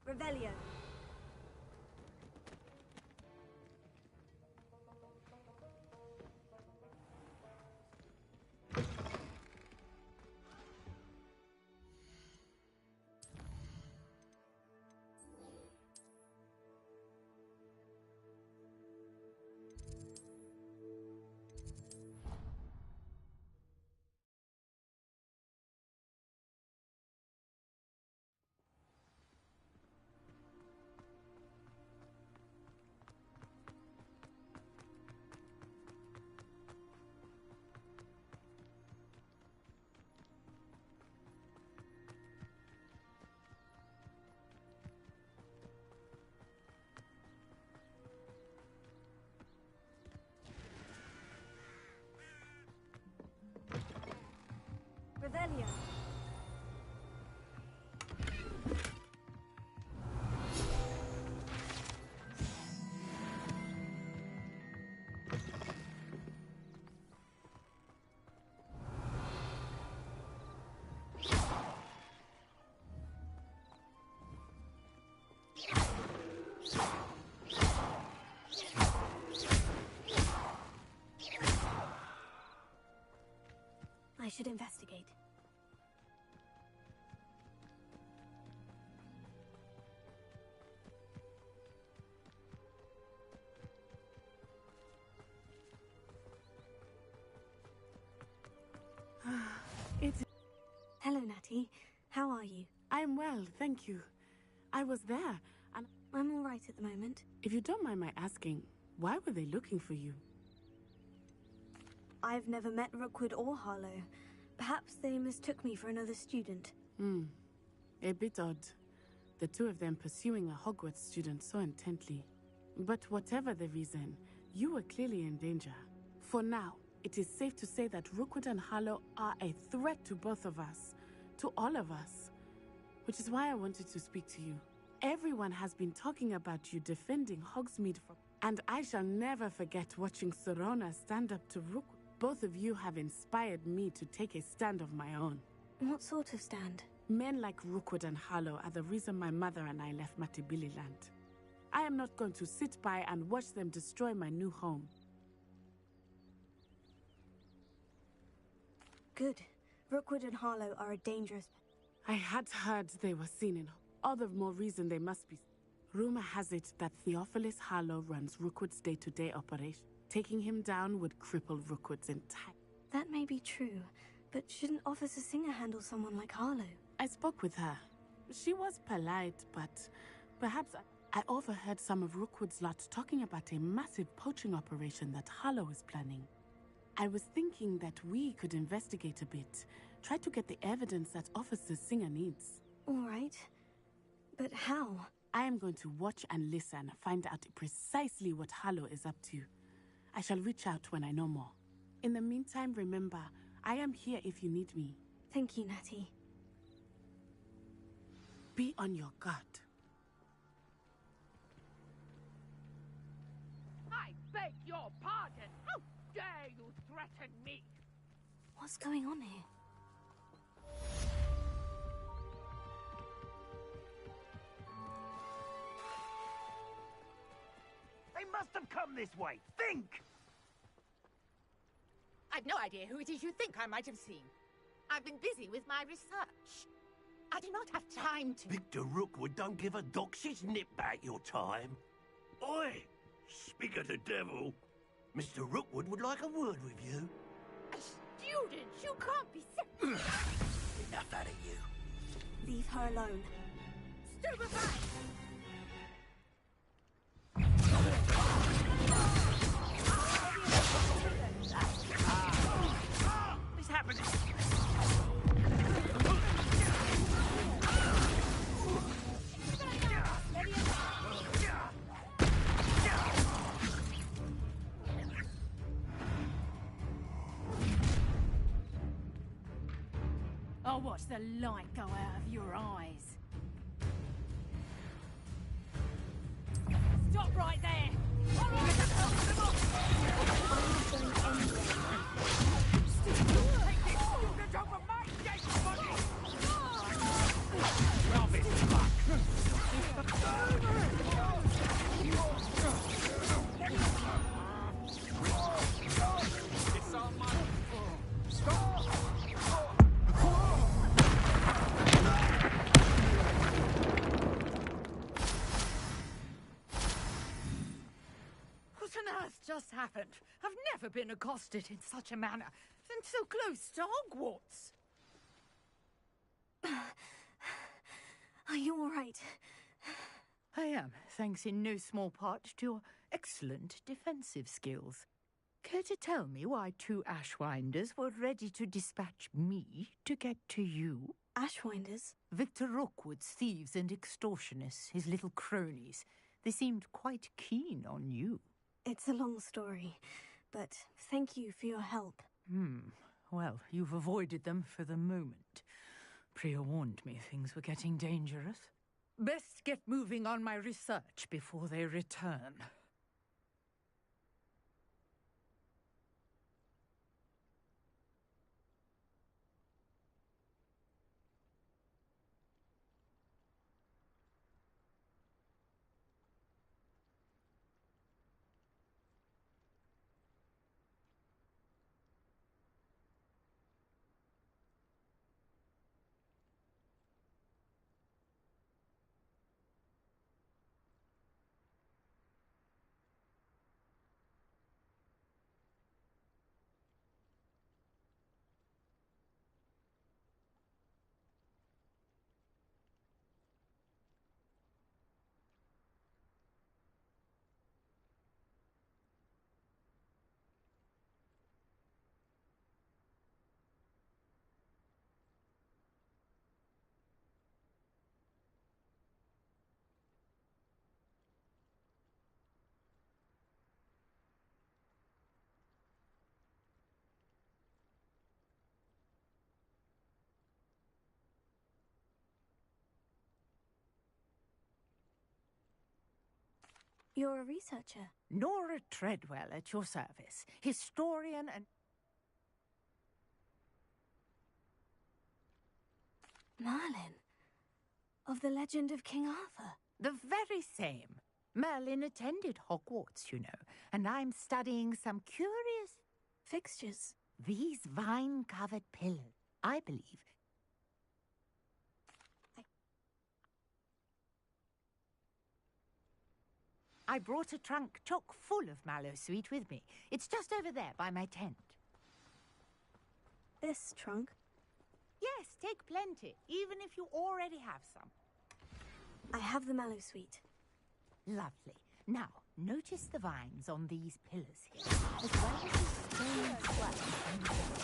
Revelio. Revelio. I should investigate. Hello, Natty. How are you? I'm well, thank you. I was there, and I'm all right at the moment. if you don't mind my asking, why were they looking for you? I've never met Rookwood or Harlow. Perhaps they mistook me for another student. A bit odd. The two of them pursuing a Hogwarts student so intently. But whatever the reason, you were clearly in danger. For now, it is safe to say that Rookwood and Harlow are a threat to both of us. To all of us. Which is why I wanted to speak to you. Everyone has been talking about you defending Hogsmeade from... And I shall never forget watching Sorona stand up to Rookwood. Both of you have inspired me to take a stand of my own. What sort of stand? Men like Rookwood and Harlow are the reason my mother and I left Matibili land. I am not going to sit by and watch them destroy my new home. Good. Rookwood and Harlow are a dangerous... I had heard they were seen in... All the more reason they must be... Rumor has it that Theophilus Harlow runs Rookwood's day-to-day operation. Taking him down would cripple Rookwood's entire... That may be true, but shouldn't Officer Singer handle someone like Harlow? I spoke with her. She was polite, but perhaps I overheard some of Rookwood's lot talking about a massive poaching operation that Harlow is planning. I was thinking that we could investigate a bit, try to get the evidence that Officer Singer needs. All right. But how? I am going to watch and listen, find out precisely what Harlow is up to. I shall reach out when I know more. In the meantime, remember, I am here if you need me. Thank you, Natty. Be on your guard. I beg your pardon. How dare you threaten me? What's going on here? They must have come this way. Think! I've no idea who it is you think I might have seen. I've been busy with my research. I do not have time to... Victor Rookwood don't give a doxy's nip back your time. Oi! Speak of the devil. Mr. Rookwood would like a word with you. A student? You can't be... Enough out of you. Leave her alone. Stupefy! What's happening? I'll watch the light go out of your eyes. Stop right there! All right, just happened? I've never been accosted in such a manner, and so close to Hogwarts. Are you all right? I am, thanks in no small part to your excellent defensive skills. Care to tell me why 2 Ashwinders were ready to dispatch me to get to you? Ashwinders? Victor Rookwood's thieves and extortionists, his little cronies. They seemed quite keen on you. It's a long story, but thank you for your help. Well, you've avoided them for the moment. Priya warned me things were getting dangerous. Best get moving on my research before they return. You're a researcher. Nora Treadwell at your service, historian and... Merlin? Of the legend of King Arthur? The very same. Merlin attended Hogwarts, you know, and I'm studying some curious... Fixtures? These vine-covered pillars, I believe. I brought a trunk chock full of mallow sweet with me. It's just over there by my tent. This trunk? Yes, take plenty, even if you already have some. I have the mallow sweet. Lovely. Now, notice the vines on these pillars here, as well as the stone swell on the wall.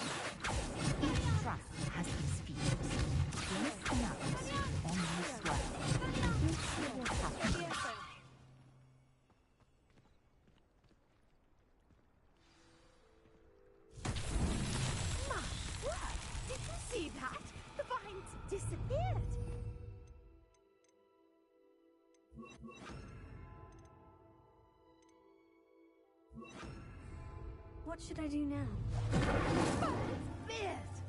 Each trunk has these features. Place the mallows on the swell, and we'll see what happens. See that? The vines disappeared. What should I do now? Oh, it's fierce.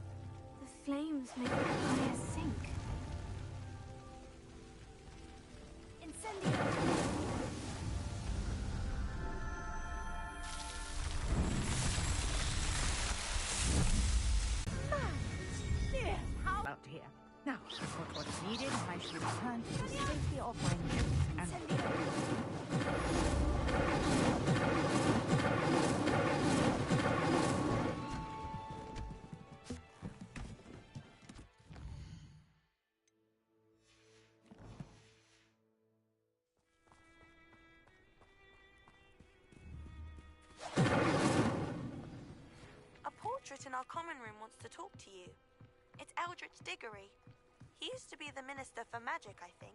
The flames make the fire sink. Incendio! Out here. Now, I've got what's needed, and I shall return to the safety of my notes and... A portrait in our common room wants to talk to you. It's Eldritch Diggory. He used to be the Minister for Magic, I think.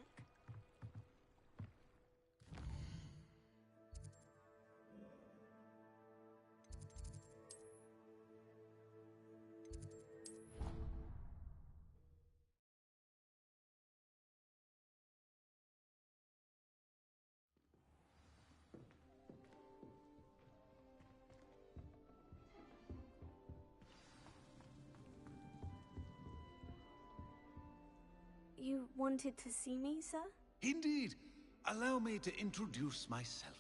You wanted to see me, sir? Indeed. Allow me to introduce myself.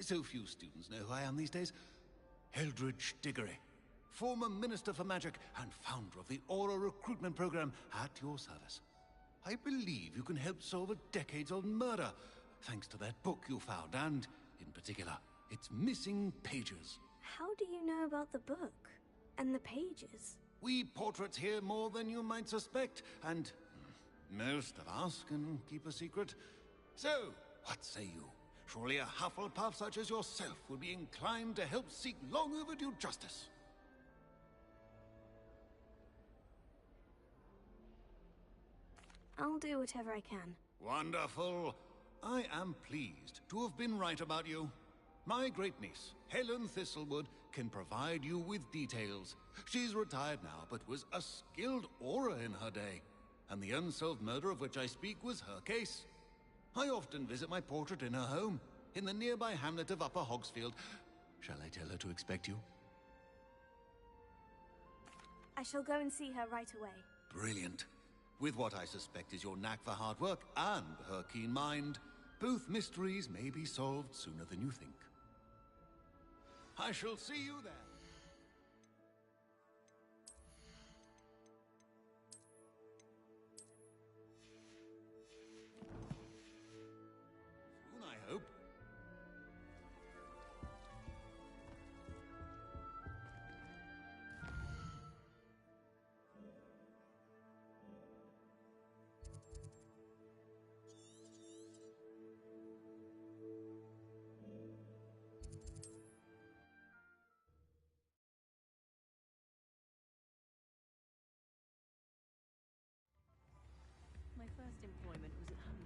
So few students know who I am these days. Eldritch Diggory, former Minister for Magic and founder of the Aura Recruitment Program at your service. I believe you can help solve a decades-old murder, thanks to that book you found, and, in particular, It's missing pages. How do you know about the book? And the pages? We portraits hear more than you might suspect, and most of us can keep a secret. So, what say you? Surely a Hufflepuff such as yourself would be inclined to help seek long overdue justice. I'll do whatever I can. Wonderful. I am pleased to have been right about you. My great niece, Helen Thistlewood, can provide you with details. She's retired now, but was a skilled aura in her day. And the unsolved murder of which I speak was her case. I often visit my portrait in her home, in the nearby hamlet of Upper Hogsfield. Shall I tell her to expect you? I shall go and see her right away. Brilliant. With what I suspect is your knack for hard work and her keen mind, both mysteries may be solved sooner than you think. I shall see you there. Soon, I hope. My first employment was at home.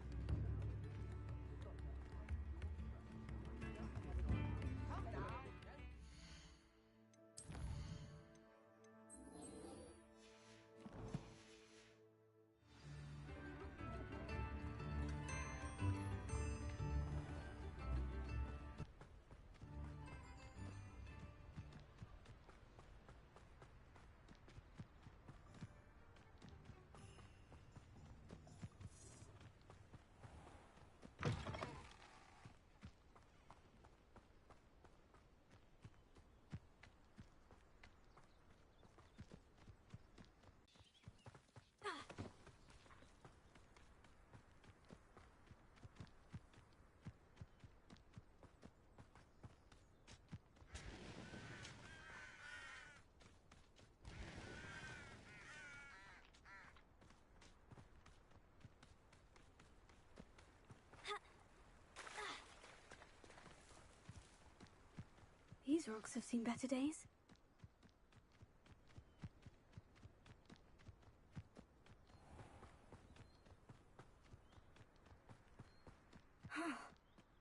These rocks have seen better days.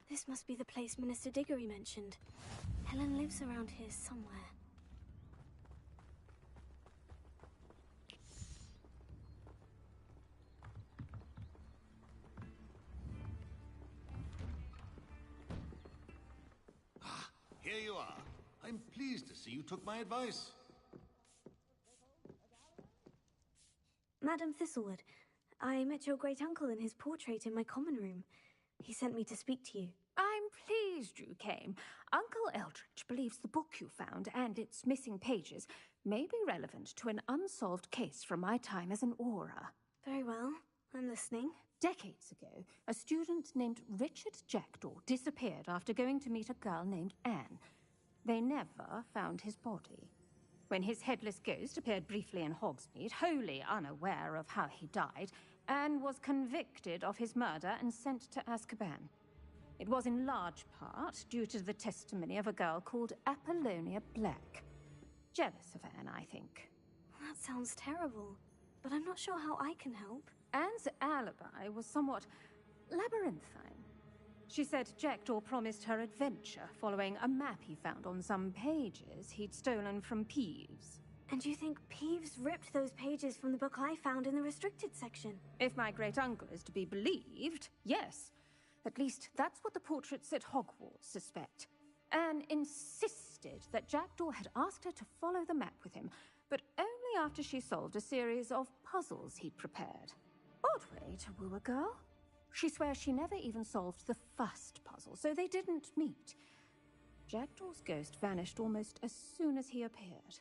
This must be the place Minister Diggory mentioned. Helen lives around here somewhere. Here you are. I'm pleased to see you took my advice. Madam Thistlewood, I met your great-uncle in his portrait in my common room. He sent me to speak to you. I'm pleased you came. Uncle Eldridge believes the book you found and its missing pages may be relevant to an unsolved case from my time as an aura. Very well. I'm listening. Decades ago, a student named Richard Jackdaw disappeared after going to meet a girl named Anne. They never found his body. When his headless ghost appeared briefly in Hogsmeade, wholly unaware of how he died, Anne was convicted of his murder and sent to Azkaban. It was in large part due to the testimony of a girl called Apollonia Black. Jealous of Anne, I think. That sounds terrible, but I'm not sure how I can help. Anne's alibi was somewhat labyrinthine. She said Jackdaw promised her adventure following a map he found on some pages he'd stolen from Peeves. And you think Peeves ripped those pages from the book I found in the restricted section? If my great-uncle is to be believed, yes. At least that's what the portraits at Hogwarts suspect. Anne insisted that Jackdaw had asked her to follow the map with him, but only after she solved a series of puzzles he'd prepared. Odd way to woo a girl. She swears she never even solved the first puzzle, so they didn't meet. Jackdaw's ghost vanished almost as soon as he appeared.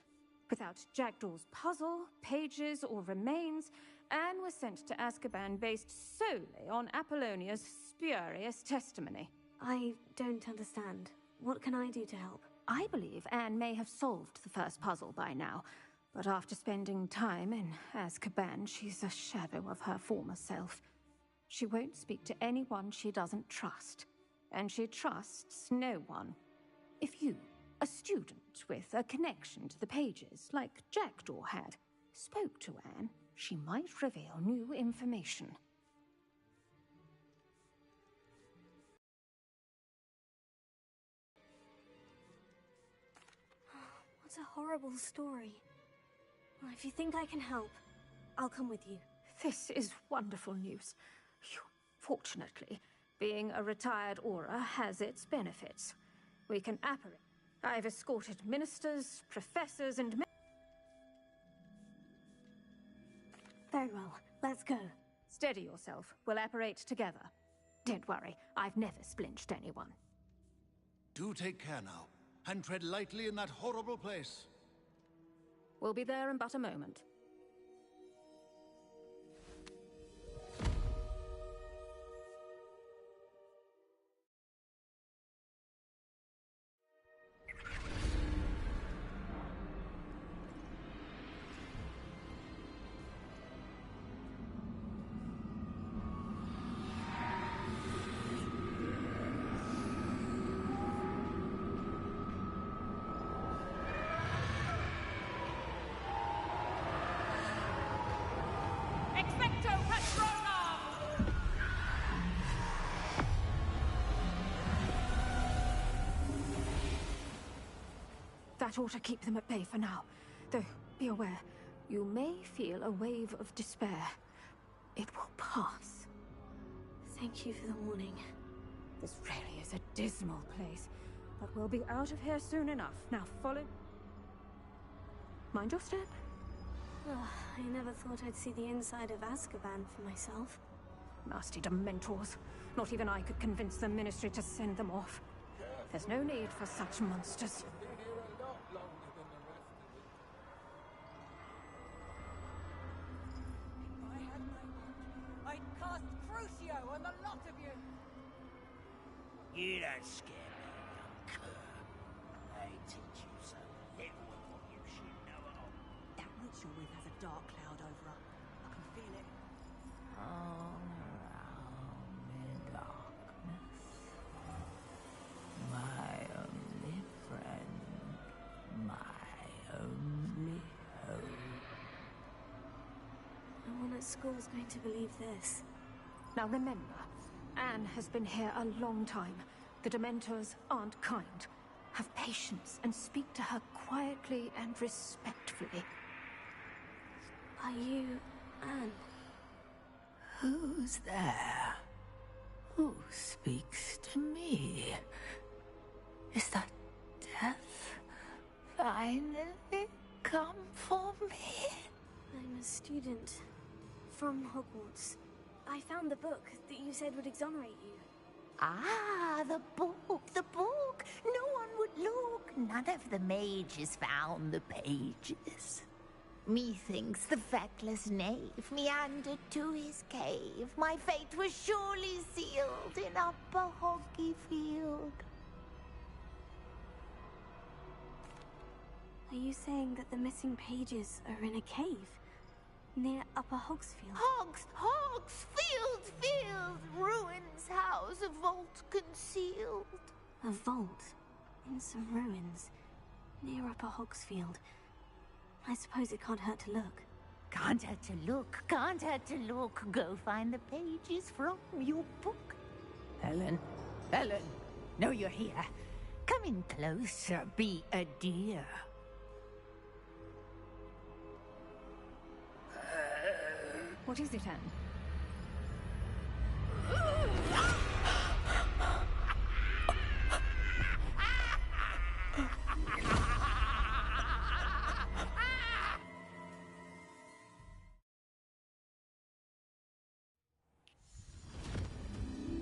Without Jackdaw's puzzle, pages, or remains, Anne was sent to Azkaban based solely on Apollonia's spurious testimony. I don't understand. What can I do to help? I believe Anne may have solved the first puzzle by now, but after spending time in Azkaban, she's a shadow of her former self. She won't speak to anyone she doesn't trust, and she trusts no one. If you, a student with a connection to the pages, like Jackdaw had, spoke to Anne, she might reveal new information. What a horrible story. Well, if you think I can help, I'll come with you. This is wonderful news. Fortunately, being a retired Auror has its benefits. We can apparate. I've escorted ministers, professors, and... Very well, let's go. Steady yourself. We'll apparate together. Don't worry, I've never splinched anyone. Do take care now, and tread lightly in that horrible place. We'll be there in but a moment. That ought to keep them at bay for now. Though, be aware, you may feel a wave of despair. It will pass. Thank you for the warning. This really is a dismal place, but we'll be out of here soon enough. Now follow... Mind your step. Ugh, I never thought I'd see the inside of Azkaban for myself. Nasty Dementors. Not even I could convince the Ministry to send them off. There's no need for such monsters. I'd cast Crucio on the lot of you! You don't scare me, young cur. They teach you so little of what you should know of. That witch you're with has a dark cloud over her. I can feel it. All around me darkness. My only friend. My only hope. No one at school's going to believe this. Now remember, Anne has been here a long time. The Dementors aren't kind. Have patience and speak to her quietly and respectfully. Are you Anne? Who's there? Who speaks to me? Is that death finally come for me? I'm a student from Hogwarts. I found the book that you said would exonerate you. Ah, the book, the book! No one would look. None of the mages found the pages. Methinks the feckless knave meandered to his cave. My fate was surely sealed in Upper Hoggyfield. Are you saying that the missing pages are in a cave? Near Upper Hogsfield? Field! Ruins house, a vault concealed. A vault? In some ruins? Near Upper Hogsfield? I suppose it can't hurt to look. Can't hurt to look. Go find the pages from your book. Helen, know you're here. Come in closer, be a dear. What is it, Anne?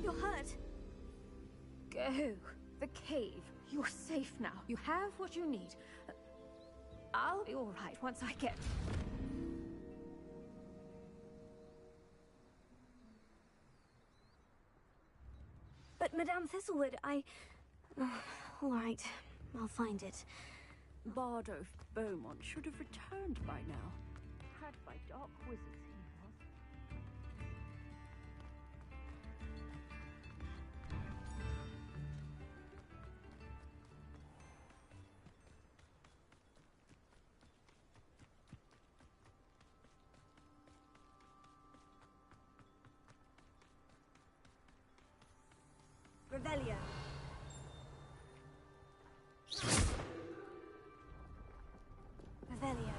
You're hurt. Go. The cave. You're safe now. You have what you need. I'll be all right once I get... But Madame Thistlewood, All right, I'll find it. Bardo Beaumont should have returned by now. Had by dark wizards he was. Revelio. Revelio.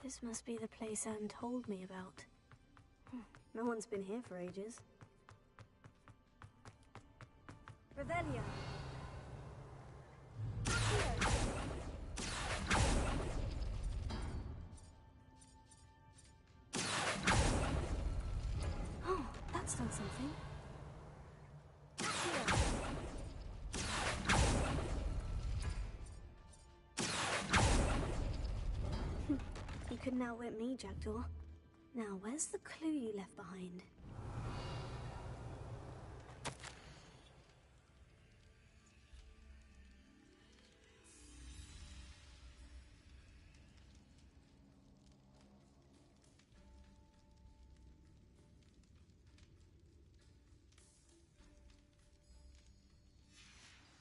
This must be the place Anne told me about. No one's been here for ages. Revelio. Oh, that's done something. You couldn't outwit me, Jackdaw. Now, where's the clue you left behind?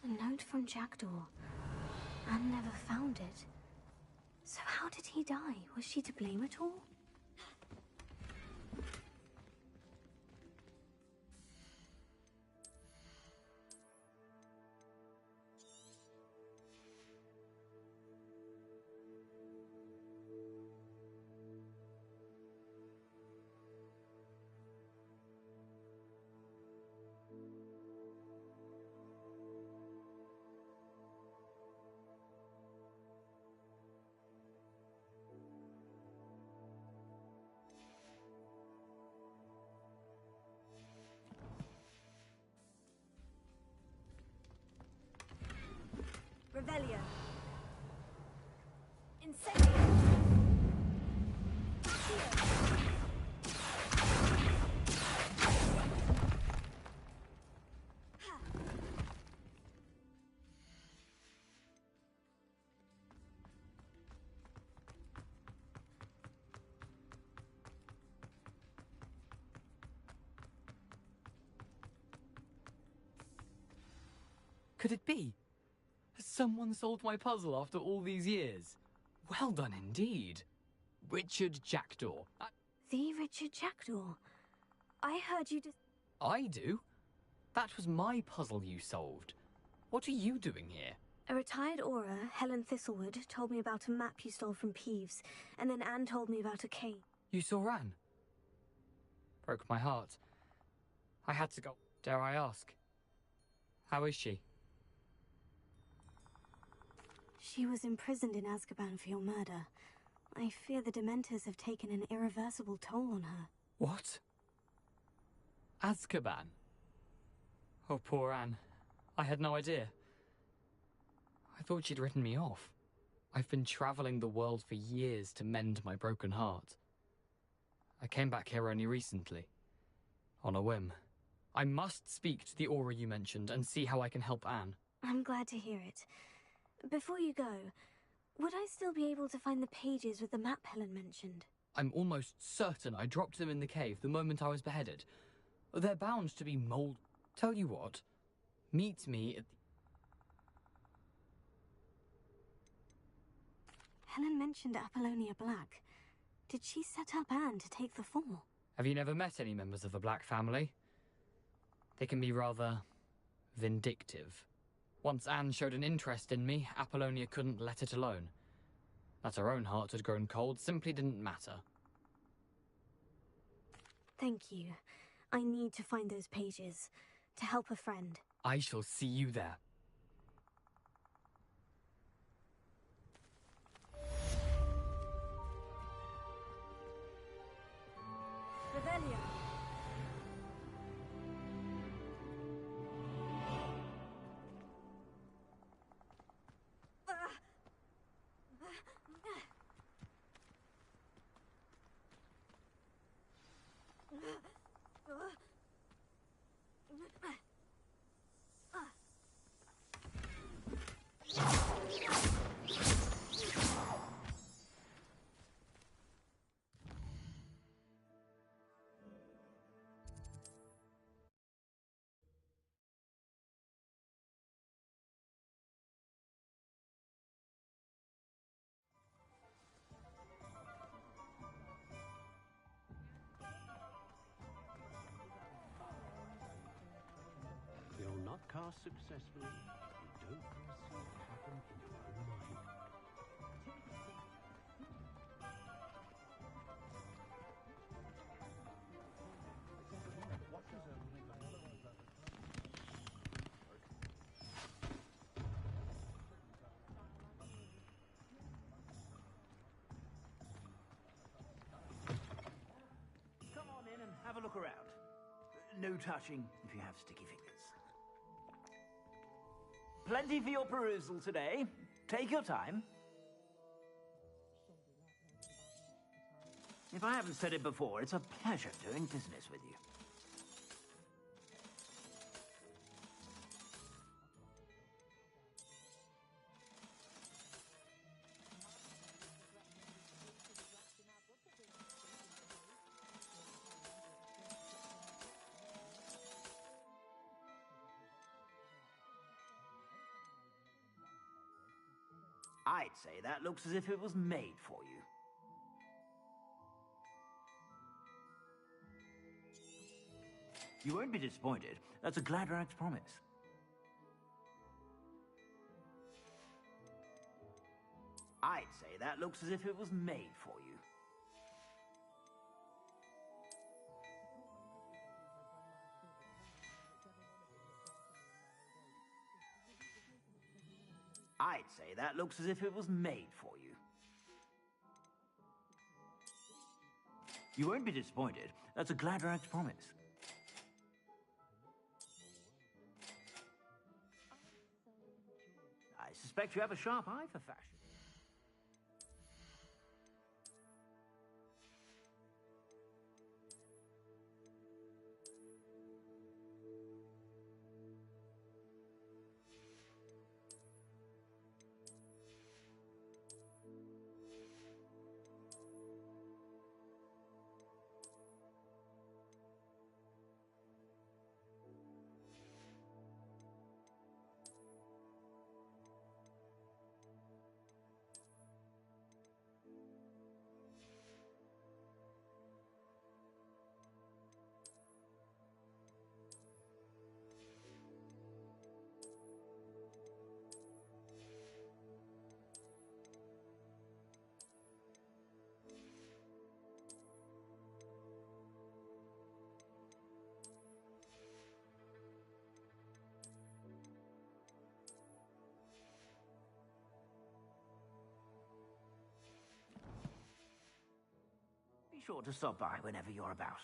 A note from Jackdaw. Anne never found it. So how did he die? Was she to blame at all? Revelio. Incendio. Could it be? Has someone solved my puzzle after all these years? Well done indeed. Richard Jackdaw. The Richard Jackdaw. I heard you I do? That was my puzzle you solved. What are you doing here? A retired aura, Helen Thistlewood, told me about a map you stole from Peeves, and then Anne told me about a cave. You saw Anne? Broke my heart. I had to go. Dare I ask? How is she? She was imprisoned in Azkaban for your murder. I fear the Dementors have taken an irreversible toll on her. What? Azkaban? Oh, poor Anne. I had no idea. I thought she'd written me off. I've been traveling the world for years to mend my broken heart. I came back here only recently. On a whim. I must speak to the aura you mentioned and see how I can help Anne. I'm glad to hear it. Before you go, would I still be able to find the pages with the map Helen mentioned? I'm almost certain I dropped them in the cave the moment I was beheaded. They're bound to be mold. Tell you what, meet me at the... Helen mentioned Apollonia Black. Did she set up Anne to take the fall? Have you never met any members of the Black family? They can be rather vindictive. Once Anne showed an interest in me, Apollonia couldn't let it alone. That her own heart had grown cold simply didn't matter. Thank you. I need to find those pages. To help a friend. I shall see you there. task successfully, you don't foresee it happen in your own mind. Come on in and have a look around. No touching if you have sticky fingers. Plenty for your perusal today. Take your time. If I haven't said it before, it's a pleasure doing business with you. I'd say that looks as if it was made for you. You won't be disappointed. That's a Gladrax promise. I'd say that looks as if it was made for you. I'd say that looks as if it was made for you. You won't be disappointed. That's a Gladrax promise. I suspect you have a sharp eye for fashion. Be sure to stop by whenever you're about.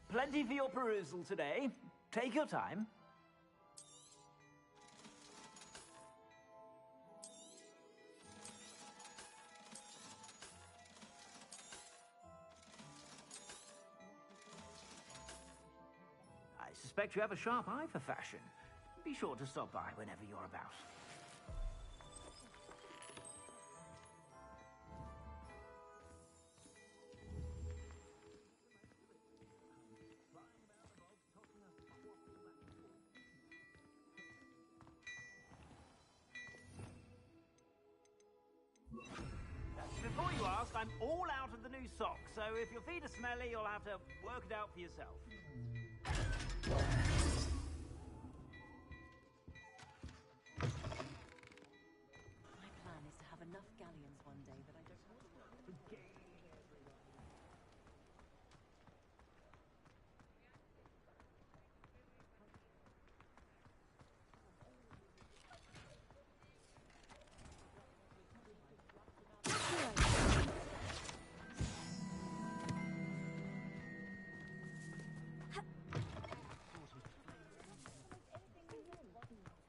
Plenty for your perusal today. Take your time. I suspect you have a sharp eye for fashion. Be sure to stop by whenever you're about. Before you ask, I'm all out of the new socks, so if your feet are smelly, you'll have to work it out for yourself. My plan is to have enough galleons one day that I don't have to work.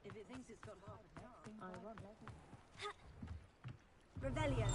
If it thinks it's got half a chance, I won't let it. Rebellion.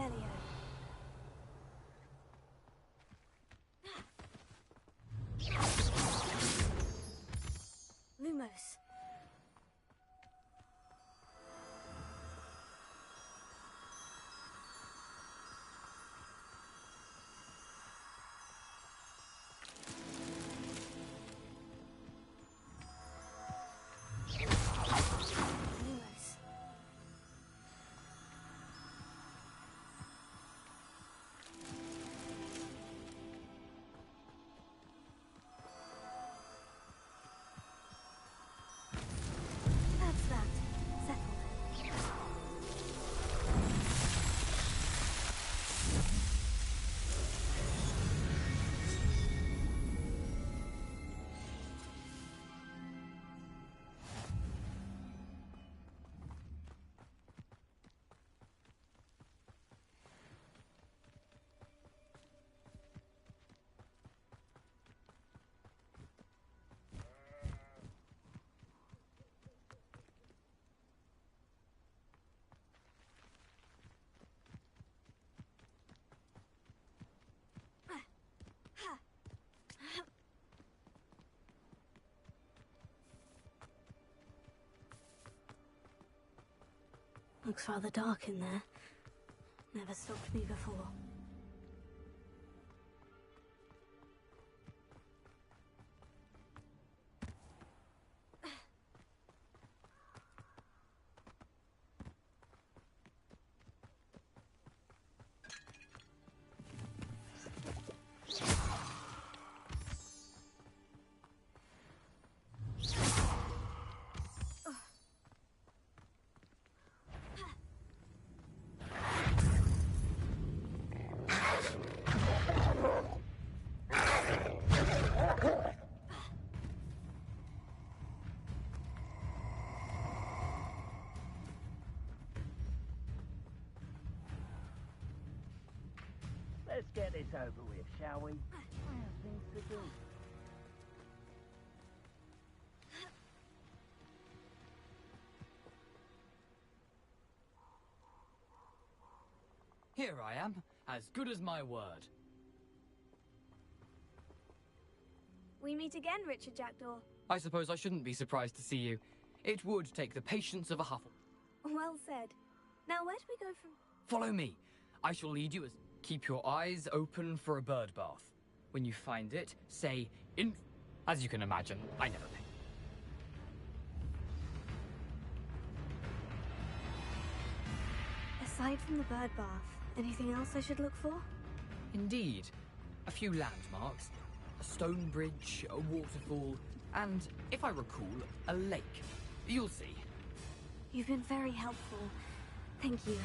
Revelio. Lumos. That's that. Settled. Looks rather dark in there. Never stopped me before. Let's get this over with, shall we? I have things to do. Here I am, as good as my word. We meet again, Richard Jackdaw. I suppose I shouldn't be surprised to see you. It would take the patience of a Huffle. Well said. Now where do we go from... Follow me. I shall lead you as... Keep your eyes open for a bird bath. When you find it, say, in... As you can imagine, I never pay. Aside from the bird bath, anything else I should look for? Indeed. A few landmarks. A stone bridge, a waterfall, and, if I recall, a lake. You'll see. You've been very helpful. Thank you.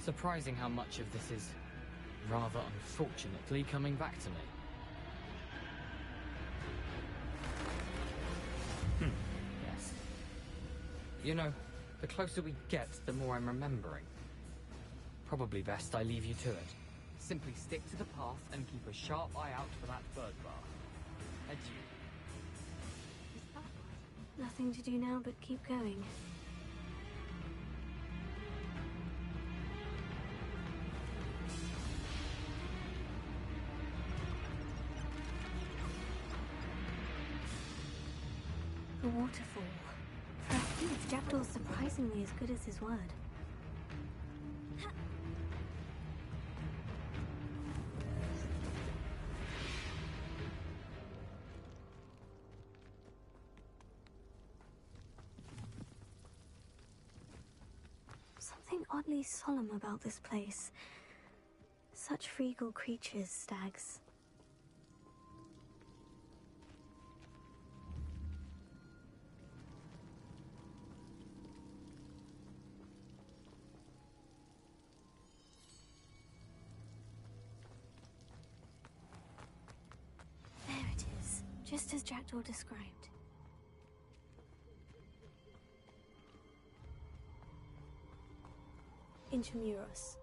Surprising how much of this is, rather unfortunately, coming back to me. Yes. You know, the closer we get, the more I'm remembering. Probably best I leave you to it. Simply stick to the path and keep a sharp eye out for that bird bath. Adieu. Nothing to do now but keep going. The waterfall. For a thief, Jackdaw's surprisingly as good as his word. Something oddly solemn about this place. Such regal creatures, stags. There it is, just as Jackdaw described. Intramuros.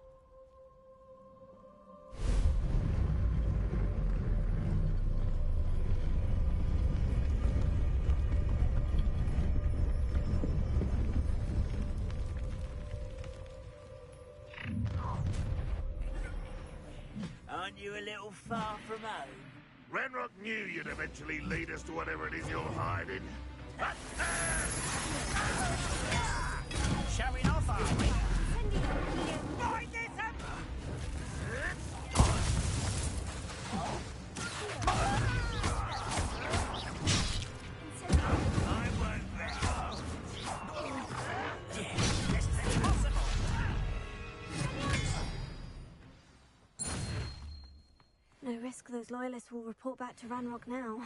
Aren't you a little far from home? Ranrock knew you'd eventually lead us to whatever it is you're hiding. Showing off, are we? Right, this up! I won't let go. Yeah, that's possible. No risk those loyalists will report back to Ranrock now.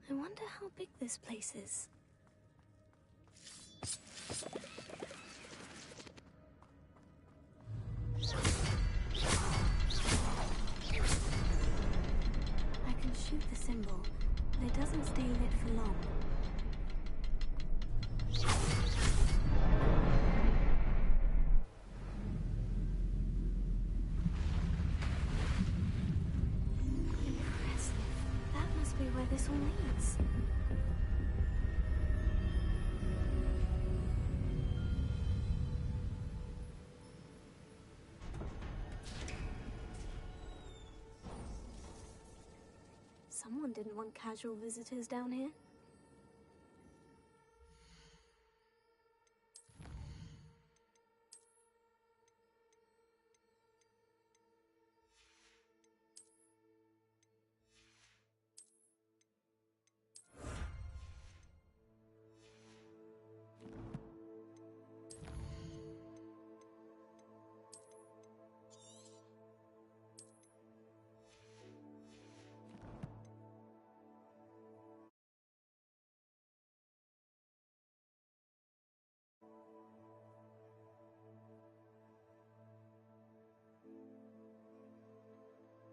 I wonder how big this place is. I can shoot the symbol, but it doesn't stay lit for long. Impressive. That must be where this all leads. Someone didn't want casual visitors down here.